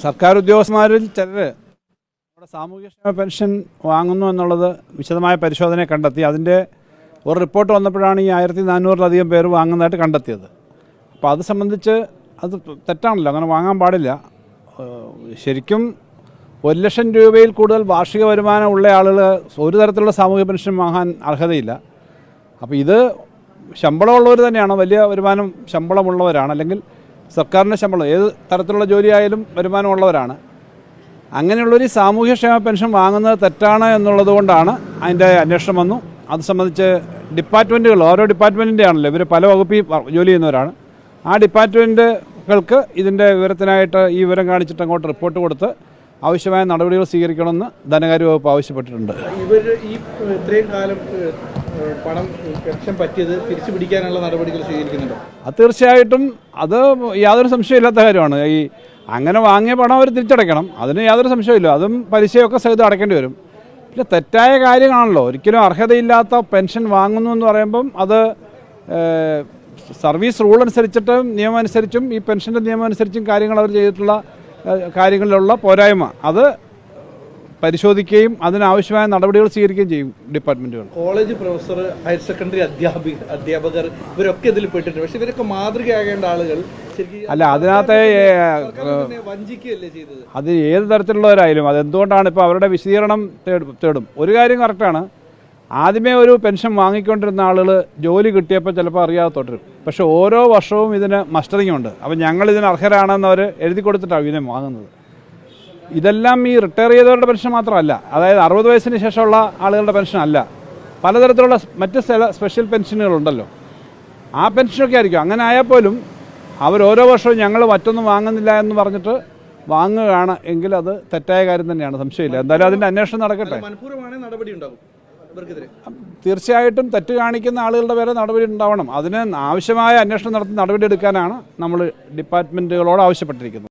സർക്കാർ ഉദ്യോഗസ്ഥന്മാരിൽ ചിലർ നമ്മുടെ സാമൂഹ്യക്ഷേമ പെൻഷൻ വാങ്ങുന്നു എന്നുള്ളത് വിശദമായ പരിശോധന കണ്ടെത്തി. അതിൻ്റെ ഒരു റിപ്പോർട്ട് വന്നപ്പോഴാണ് ഈ 1400-ലധികം പേര് വാങ്ങുന്നതായിട്ട് കണ്ടെത്തിയത്. അപ്പോൾ അത് സംബന്ധിച്ച് അത് തെറ്റാണല്ലോ, അങ്ങനെ വാങ്ങാൻ പാടില്ല. ശരിക്കും 1,00,000 രൂപയിൽ കൂടുതൽ വാർഷിക വരുമാനം ഉള്ള ആളുകൾ ഒരു തരത്തിലുള്ള സാമൂഹ്യ പെൻഷൻ വാങ്ങാൻ അർഹതയില്ല. അപ്പോൾ ഇത് ശമ്പളമുള്ളവർ തന്നെയാണ്, വലിയ വരുമാനം ശമ്പളമുള്ളവരാണ്, അല്ലെങ്കിൽ സർക്കാരിൻ്റെ ശമ്പളം ഏത് തരത്തിലുള്ള ജോലിയായാലും വരുമാനമുള്ളവരാണ്. അങ്ങനെയുള്ളൊരു സാമൂഹ്യക്ഷേമ പെൻഷൻ വാങ്ങുന്നത് തെറ്റാണ് എന്നുള്ളത് കൊണ്ടാണ് അതിൻ്റെ അന്വേഷണം വന്നു. അത് സംബന്ധിച്ച് ഡിപ്പാർട്ട്മെൻറ്റുകൾ, ഓരോ ഡിപ്പാർട്ട്മെൻറ്റിൻ്റെ ആണല്ലോ, ഇവർ പല വകുപ്പിൽ ജോലി ചെയ്യുന്നവരാണ്. ആ ഡിപ്പാർട്ട്മെൻറ്റുകൾക്ക് ഇതിൻ്റെ വിവരത്തിനായിട്ട് ഈ വിവരം കാണിച്ചിട്ട് അങ്ങോട്ട് റിപ്പോർട്ട് കൊടുത്ത് ആവശ്യമായ നടപടികൾ സ്വീകരിക്കണമെന്ന് ധനകാര്യ വകുപ്പ് ആവശ്യപ്പെട്ടിട്ടുണ്ട്. ഇവർ ഈ ഇത്രയും കാലം പണം പെൻഷൻ പറ്റിയത് തിരിച്ചു പിടിക്കാനുള്ള നടപടികൾ സ്വീകരിക്കുന്നുണ്ടോ? അത് തീർച്ചയായിട്ടും അത് യാതൊരു സംശയമില്ലാത്ത കാര്യമാണ്. ഈ അങ്ങനെ വാങ്ങിയ പണം അവർ തിരിച്ചടയ്ക്കണം, അതിന് യാതൊരു സംശയമില്ല. അതും പലിശയൊക്കെ സഹിതം അടയ്ക്കേണ്ടി വരും. പിന്നെ തെറ്റായ കാര്യമാണല്ലോ, ഒരിക്കലും അർഹതയില്ലാത്ത പെൻഷൻ വാങ്ങുന്നു എന്ന് പറയുമ്പം അത് സർവീസ് റൂൾ അനുസരിച്ചിട്ടും നിയമം അനുസരിച്ചും ഈ പെൻഷൻ്റെ നിയമം അനുസരിച്ചും കാര്യങ്ങൾ അവർ ചെയ്തിട്ടുള്ള കാര്യങ്ങളിലുള്ള പോരായ്മ അത് പരിശോധിക്കുകയും അതിനാവശ്യമായ നടപടികൾ സ്വീകരിക്കുകയും ചെയ്യും ഡിപ്പാർട്ട്മെൻറ്റുകൾ. കോളേജ് പ്രൊഫസർ, ഹയർ സെക്കൻഡറി അധ്യാപകർ ഇവരൊക്കെ ഇതിൽ പെട്ടിട്ടുണ്ട്. പക്ഷെ ഇവരൊക്കെ മാതൃകയാകേണ്ട ആളുകൾ അല്ല, അതിനകത്ത് വഞ്ചിക്കുകയല്ലേ ചെയ്തത്. അത് ഏത് തരത്തിലുള്ളവരായാലും അതെന്തുകൊണ്ടാണ് ഇപ്പോൾ അവരുടെ വിശദീകരണം തേടും. ഒരു കാര്യം കറക്റ്റാണ്, ആദ്യമേ ഒരു പെൻഷൻ വാങ്ങിക്കൊണ്ടിരുന്ന ആളുകൾ ജോലി കിട്ടിയപ്പോൾ ചിലപ്പോൾ അറിയാതെ തുടരും. പക്ഷേ ഓരോ വർഷവും ഇതിന് മസ്റ്ററിംഗ് ഉണ്ട്. അപ്പോൾ ഞങ്ങൾ ഇതിന് അർഹരാണെന്ന് അവർ എഴുതി കൊടുത്തിട്ടാണ് ഇതിനെ വാങ്ങുന്നത്. ഇതെല്ലാം ഈ റിട്ടയർ ചെയ്തവരുടെ പെൻഷൻ മാത്രമല്ല, അതായത് 60 വയസ്സിന് ശേഷമുള്ള ആളുകളുടെ പെൻഷൻ അല്ല, പലതരത്തിലുള്ള മറ്റ് സ്പെഷ്യൽ പെൻഷനുകളുണ്ടല്ലോ, ആ പെൻഷനൊക്കെ ആയിരിക്കും. അങ്ങനെ ആയാൽ പോലും അവർ ഓരോ വർഷവും ഞങ്ങൾ മറ്റൊന്നും വാങ്ങുന്നില്ല എന്ന് പറഞ്ഞിട്ട് വാങ്ങുകയാണ് എങ്കിൽ അത് തെറ്റായ കാര്യം തന്നെയാണ്, സംശയമില്ല. എന്തായാലും അതിൻ്റെ അന്വേഷണം നടക്കട്ടെ. തീർച്ചയായിട്ടും തെറ്റ് കാണിക്കുന്ന ആളുകളുടെ പേരെ നടപടി ഉണ്ടാവണം. അതിന് ആവശ്യമായ അന്വേഷണം നടത്തി നടപടി എടുക്കാനാണ് നമ്മൾ ഡിപ്പാർട്ട്മെൻറ്റുകളോട് ആവശ്യപ്പെട്ടിരിക്കുന്നത്.